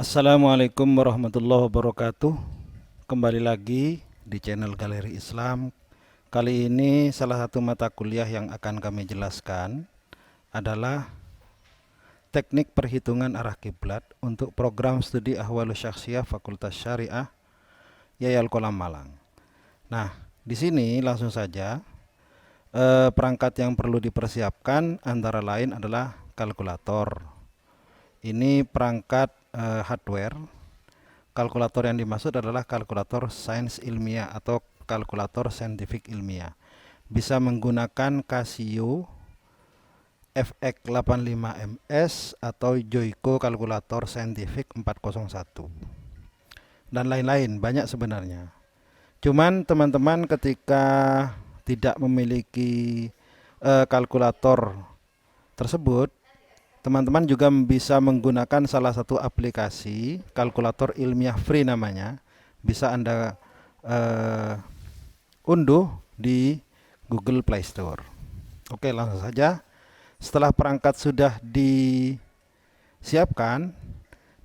Assalamualaikum warahmatullahi wabarakatuh. Kembali lagi di channel Galeri Islam. Kali ini salah satu mata kuliah yang akan kami jelaskan adalah teknik perhitungan arah kiblat untuk program studi Ahwalus Syakhsiyah Fakultas Syariah Yayal Kolam Malang. Nah, di sini langsung saja perangkat yang perlu dipersiapkan antara lain adalah kalkulator. Ini perangkat hardware. Kalkulator yang dimaksud adalah kalkulator sains ilmiah atau kalkulator saintifik ilmiah. Bisa menggunakan Casio FX85MS atau Joico kalkulator saintifik 401 dan lain-lain, banyak sebenarnya. Cuman teman-teman ketika tidak memiliki kalkulator tersebut, teman-teman juga bisa menggunakan salah satu aplikasi kalkulator ilmiah free namanya. Bisa Anda unduh di Google Play Store. Oke, langsung saja. Setelah perangkat sudah disiapkan,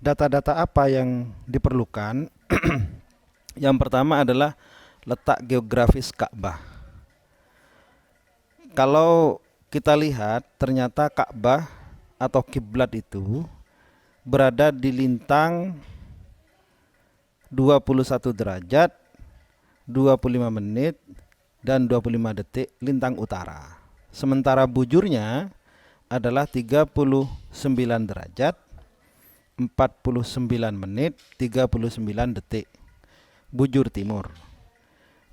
data-data apa yang diperlukan? Yang pertama adalah letak geografis Ka'bah. Kalau kita lihat, ternyata Ka'bah atau kiblat itu berada di lintang 21 derajat, 25 menit, dan 25 detik lintang utara. Sementara bujurnya adalah 39 derajat, 49 menit, 39 detik bujur timur.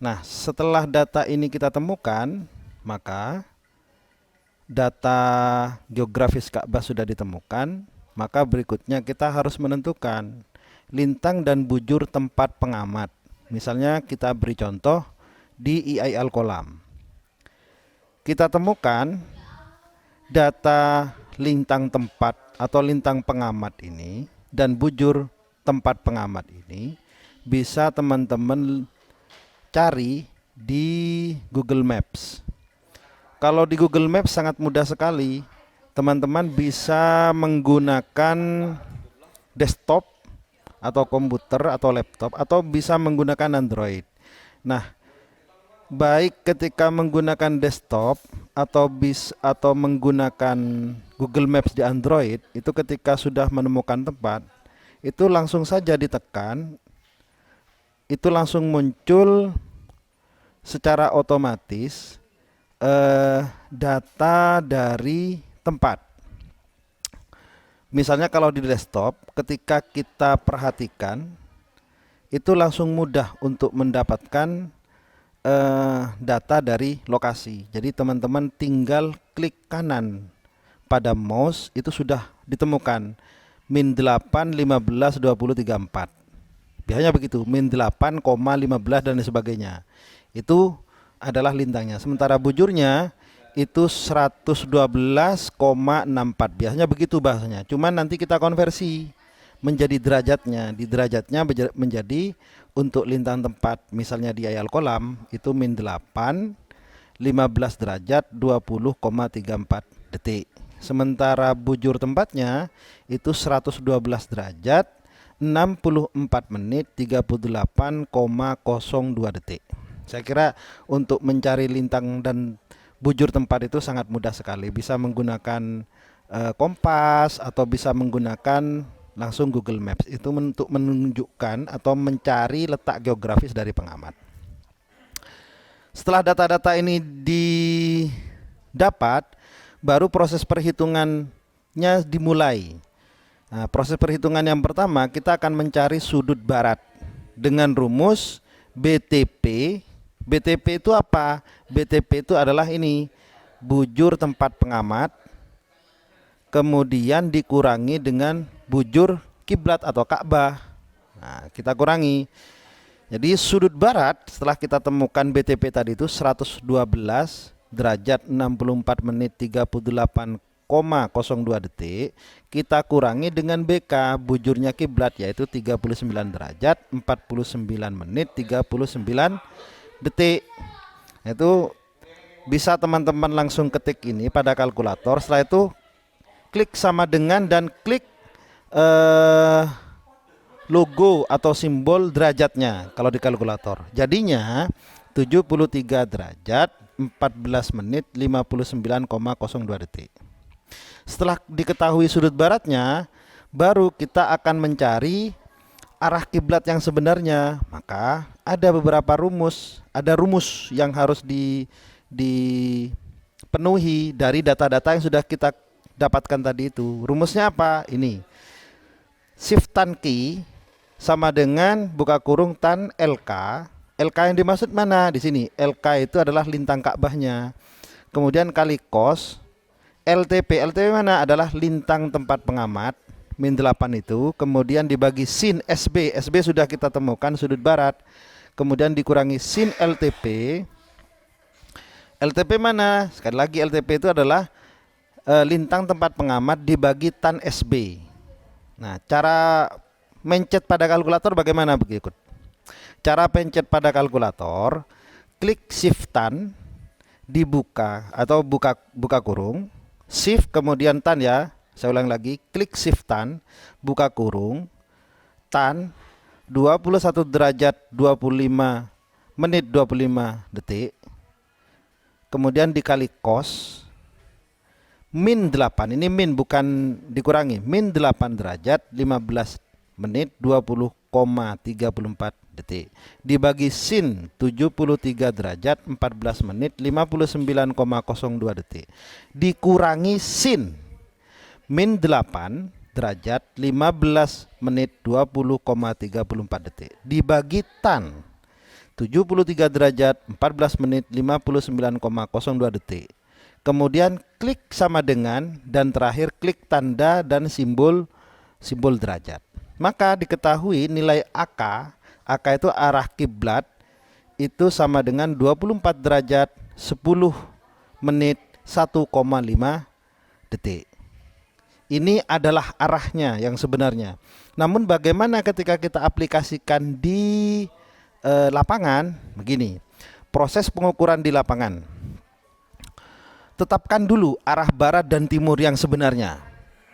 Nah, setelah data ini kita temukan, maka data geografis Ka'bah sudah ditemukan, maka berikutnya kita harus menentukan lintang dan bujur tempat pengamat. Misalnya kita beri contoh di IAI Al-Kolam. Kita temukan data lintang tempat atau lintang pengamat ini dan bujur tempat pengamat ini bisa teman-teman cari di Google Maps. Kalau di Google Maps sangat mudah sekali. Teman-teman bisa menggunakan desktop atau komputer atau laptop atau bisa menggunakan Android. Nah, baik ketika menggunakan desktop atau menggunakan Google Maps di Android, itu ketika sudah menemukan tempat, itu langsung saja ditekan, itu langsung muncul secara otomatis data dari tempat. Misalnya kalau di desktop, ketika kita perhatikan, itu langsung mudah untuk mendapatkan data dari lokasi. Jadi teman-teman tinggal klik kanan pada mouse, itu sudah ditemukan min 8, 15, 20, 34. Biasanya begitu, min 8, 15 dan sebagainya. Itu adalah lintangnya. Sementara bujurnya itu 112,64. Biasanya begitu bahasanya. Cuman nanti kita konversi menjadi derajatnya. Di derajatnya menjadi untuk lintang tempat, misalnya di Ayal Kolam itu min 8, 15 derajat, 20,34 detik. Sementara bujur tempatnya itu 112 derajat, 64 menit, 38,02 detik. Saya kira untuk mencari lintang dan bujur tempat itu sangat mudah sekali. Bisa menggunakan kompas atau bisa menggunakan langsung Google Maps. Itu untuk menunjukkan atau mencari letak geografis dari pengamat. Setelah data-data ini didapat, baru proses perhitungannya dimulai. Nah, proses perhitungan yang pertama, kita akan mencari sudut barat dengan rumus BTP. BTP itu apa? BTP itu adalah ini, bujur tempat pengamat, kemudian dikurangi dengan bujur kiblat atau Ka'bah. Nah, kita kurangi. Jadi sudut barat setelah kita temukan BTP tadi itu 112 derajat, 64 menit, 38,02 detik, kita kurangi dengan BK bujurnya kiblat, yaitu 39 derajat, 49 menit, 39 detik. Itu bisa teman-teman langsung ketik ini pada kalkulator. Setelah itu klik sama dengan dan klik logo atau simbol derajatnya kalau di kalkulator. Jadinya 73 derajat 14 menit 59,02 detik. Setelah diketahui sudut baratnya, baru kita akan mencari arah kiblat yang sebenarnya. Maka ada beberapa rumus, ada rumus yang harus dipenuhi dari data-data yang sudah kita dapatkan tadi itu. Rumusnya apa? Ini. Shift tan key sama dengan buka kurung tan LK. LK yang dimaksud mana? Di sini. LK itu adalah lintang Ka'bahnya. Kemudian kali cos LTP. LTP mana? Adalah lintang tempat pengamat min 8 itu. Kemudian dibagi sin SB. SB sudah kita temukan sudut barat. Kemudian dikurangi sin LTP. LTP mana? Sekali lagi LTP itu adalah lintang tempat pengamat dibagi tan SB. Nah, cara mencet pada kalkulator bagaimana berikut? Cara pencet pada kalkulator, klik shift tan, dibuka atau buka kurung, shift kemudian tan ya. Saya ulang lagi, klik shift tan, buka kurung, tan 21 derajat 25 menit 25 detik. Kemudian dikali cos min 8. Ini min bukan dikurangi. Min 8 derajat 15 menit 20,34 detik dibagi sin 73 derajat 14 menit 59,02 detik dikurangi sin min 8 derajat 15 menit 20,34 detik dibagi tan 73 derajat 14 menit 59,02 detik. Kemudian klik sama dengan dan terakhir klik tanda dan simbol derajat. Maka diketahui nilai AK itu arah kiblat itu sama dengan 24 derajat 10 menit 1,5 detik. Ini adalah arahnya yang sebenarnya. Namun bagaimana ketika kita aplikasikan di lapangan? Begini, proses pengukuran di lapangan. Tetapkan dulu arah barat dan timur yang sebenarnya.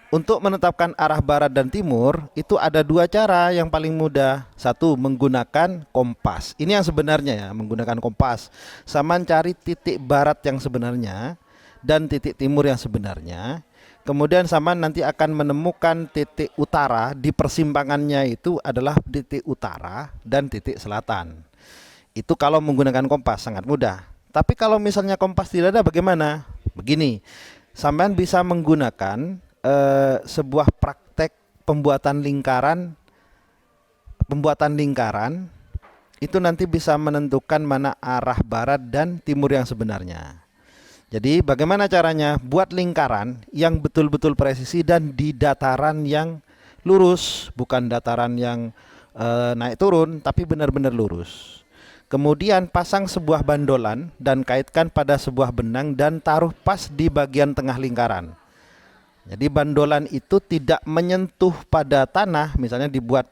Untuk menetapkan arah barat dan timur itu ada dua cara yang paling mudah. Satu, menggunakan kompas. Ini yang sebenarnya ya, menggunakan kompas. Sama cari titik barat yang sebenarnya dan titik timur yang sebenarnya. Kemudian sama nanti akan menemukan titik utara. Di persimpangannya itu adalah titik utara dan titik selatan. Itu kalau menggunakan kompas sangat mudah. Tapi kalau misalnya kompas tidak ada bagaimana? Begini, sampean bisa menggunakan sebuah praktek pembuatan lingkaran itu nanti bisa menentukan mana arah barat dan timur yang sebenarnya. Jadi bagaimana caranya? Buat lingkaran yang betul-betul presisi dan di dataran yang lurus, bukan dataran yang naik turun, tapi benar-benar lurus. Kemudian pasang sebuah bandolan dan kaitkan pada sebuah benang dan taruh pas di bagian tengah lingkaran. Jadi bandolan itu tidak menyentuh pada tanah. Misalnya dibuat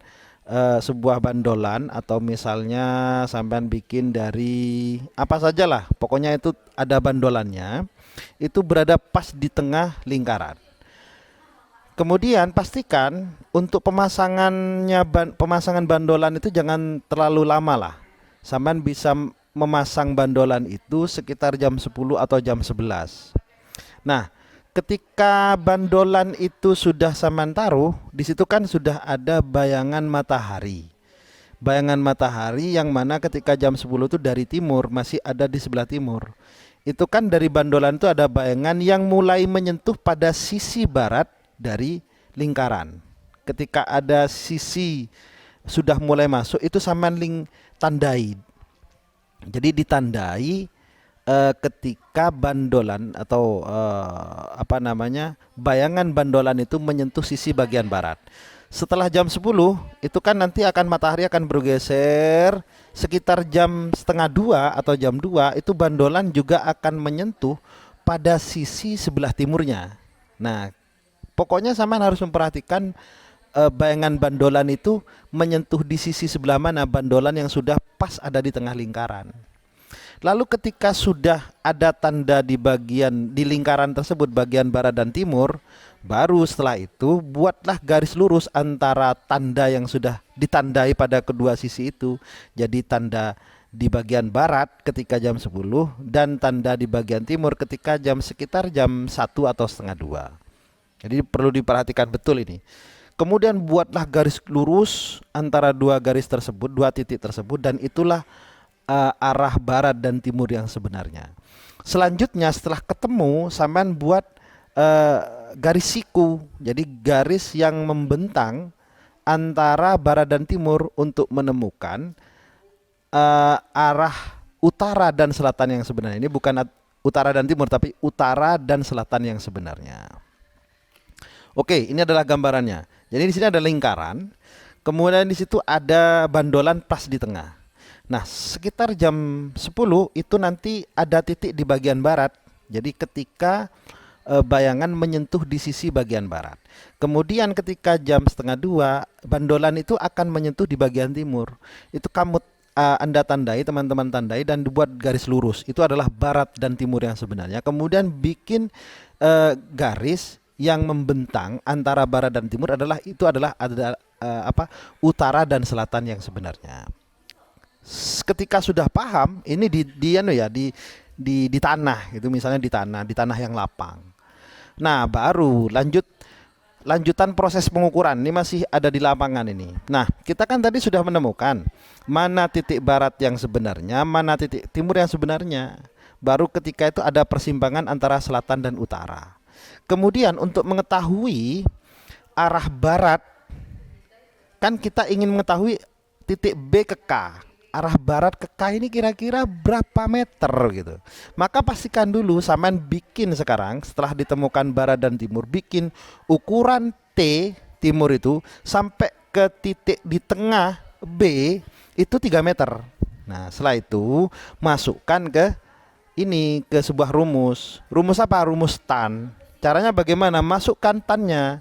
sebuah bandolan atau misalnya sampean bikin dari apa sajalah, pokoknya itu ada bandolannya, itu berada pas di tengah lingkaran. Kemudian pastikan untuk pemasangan bandolan itu jangan terlalu lama lah. Sampean bisa memasang bandolan itu sekitar jam 10 atau jam 11. Nah, ketika bandolan itu sudah sampean taruh, di situ kan sudah ada bayangan matahari. Bayangan matahari yang mana ketika jam 10 itu dari timur, masih ada di sebelah timur. Itu kan dari bandolan itu ada bayangan yang mulai menyentuh pada sisi barat dari lingkaran. Ketika ada sisi sudah mulai masuk, itu sampean tandai. Jadi ditandai ketika bandolan atau bayangan bandolan itu menyentuh sisi bagian barat. Setelah jam 10 itu kan nanti matahari akan bergeser sekitar jam setengah 2 atau jam 2, itu bandolan juga akan menyentuh pada sisi sebelah timurnya. Nah, pokoknya sampean harus memperhatikan bayangan bandolan itu menyentuh di sisi sebelah mana bandolan yang sudah pas ada di tengah lingkaran. Lalu ketika sudah ada tanda di lingkaran tersebut, bagian barat dan timur, baru setelah itu buatlah garis lurus antara tanda yang sudah ditandai pada kedua sisi itu. Jadi tanda di bagian barat ketika jam 10 dan tanda di bagian timur ketika sekitar jam 1 atau setengah 2. Jadi perlu diperhatikan betul ini. Kemudian buatlah garis lurus antara dua garis tersebut, dua titik tersebut, dan itulah arah barat dan timur yang sebenarnya. Selanjutnya setelah ketemu, sampean buat garis siku, jadi garis yang membentang antara barat dan timur untuk menemukan arah utara dan selatan yang sebenarnya. Ini bukan utara dan timur, tapi utara dan selatan yang sebenarnya. Oke, ini adalah gambarannya. Jadi di sini ada lingkaran, kemudian di situ ada bandolan pas di tengah. Nah, sekitar jam 10 itu nanti ada titik di bagian barat. Jadi ketika bayangan menyentuh di sisi bagian barat. Kemudian ketika jam setengah 2, bandolan itu akan menyentuh di bagian timur. Itu kamu Anda tandai, teman-teman tandai, dan dibuat garis lurus. Itu adalah barat dan timur yang sebenarnya. Kemudian bikin garis yang membentang antara barat dan timur adalah utara dan selatan yang sebenarnya. Ketika sudah paham, ini di tanah, itu misalnya di tanah yang lapang. Nah, baru lanjutan proses pengukuran. Ini masih ada di lapangan ini. Nah, kita kan tadi sudah menemukan mana titik barat yang sebenarnya, mana titik timur yang sebenarnya. Baru ketika itu ada persimpangan antara selatan dan utara. Kemudian untuk mengetahui arah barat, kan kita ingin mengetahui titik B ke K. Arah barat ke K ini kira-kira berapa meter gitu. Maka pastikan dulu sampean bikin sekarang, setelah ditemukan barat dan timur, bikin ukuran T timur itu sampai ke titik di tengah B itu 3 meter. Nah, setelah itu masukkan ke sebuah rumus. Rumus apa? Rumus tan. Caranya bagaimana? Masukkan tannya.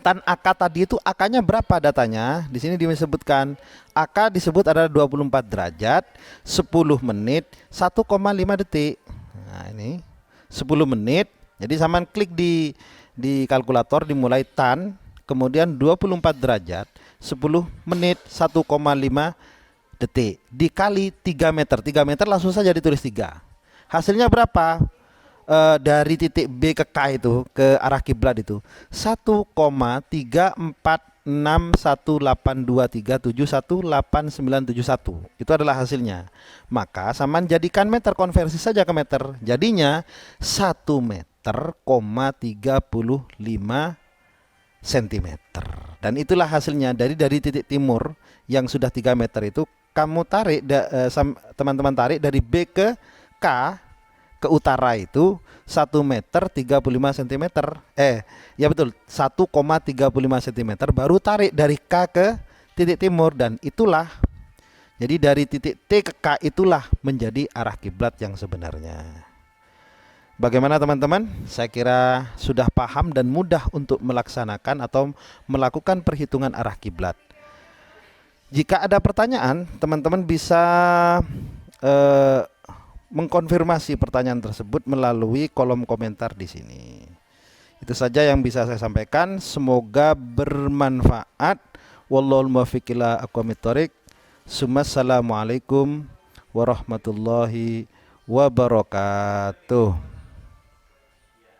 Tan AK tadi itu AK-nya berapa datanya? Di sini disebutkan AK disebut adalah 24 derajat, 10 menit, 1,5 detik. Nah, ini 10 menit. Jadi sampean klik di kalkulator, dimulai tan, kemudian 24 derajat, 10 menit, 1,5 detik dikali 3 meter. 3 meter langsung saja ditulis 3. Hasilnya berapa? Dari titik B ke K itu ke arah kiblat itu 1,3461823718971. Itu adalah hasilnya. Maka saman jadikan meter, konversi saja ke meter. Jadinya 1 meter, 35 cm. Dan itulah hasilnya dari titik timur yang sudah 3 meter itu kamu tarik, teman-teman tarik dari B ke K ke utara itu 1 meter 35 cm. Ya betul, 1,35 cm. Baru tarik dari K ke titik timur, dan itulah, jadi dari titik T ke K itulah menjadi arah kiblat yang sebenarnya. Bagaimana teman-teman? Saya kira sudah paham dan mudah untuk melaksanakan atau melakukan perhitungan arah kiblat. Jika ada pertanyaan, teman-teman bisa mengkonfirmasi pertanyaan tersebut melalui kolom komentar di sini. Itu saja yang bisa saya sampaikan. Semoga bermanfaat. Wallahul muwaffiq ila aqwamit thoriq. Assalamualaikum warahmatullahi wabarakatuh.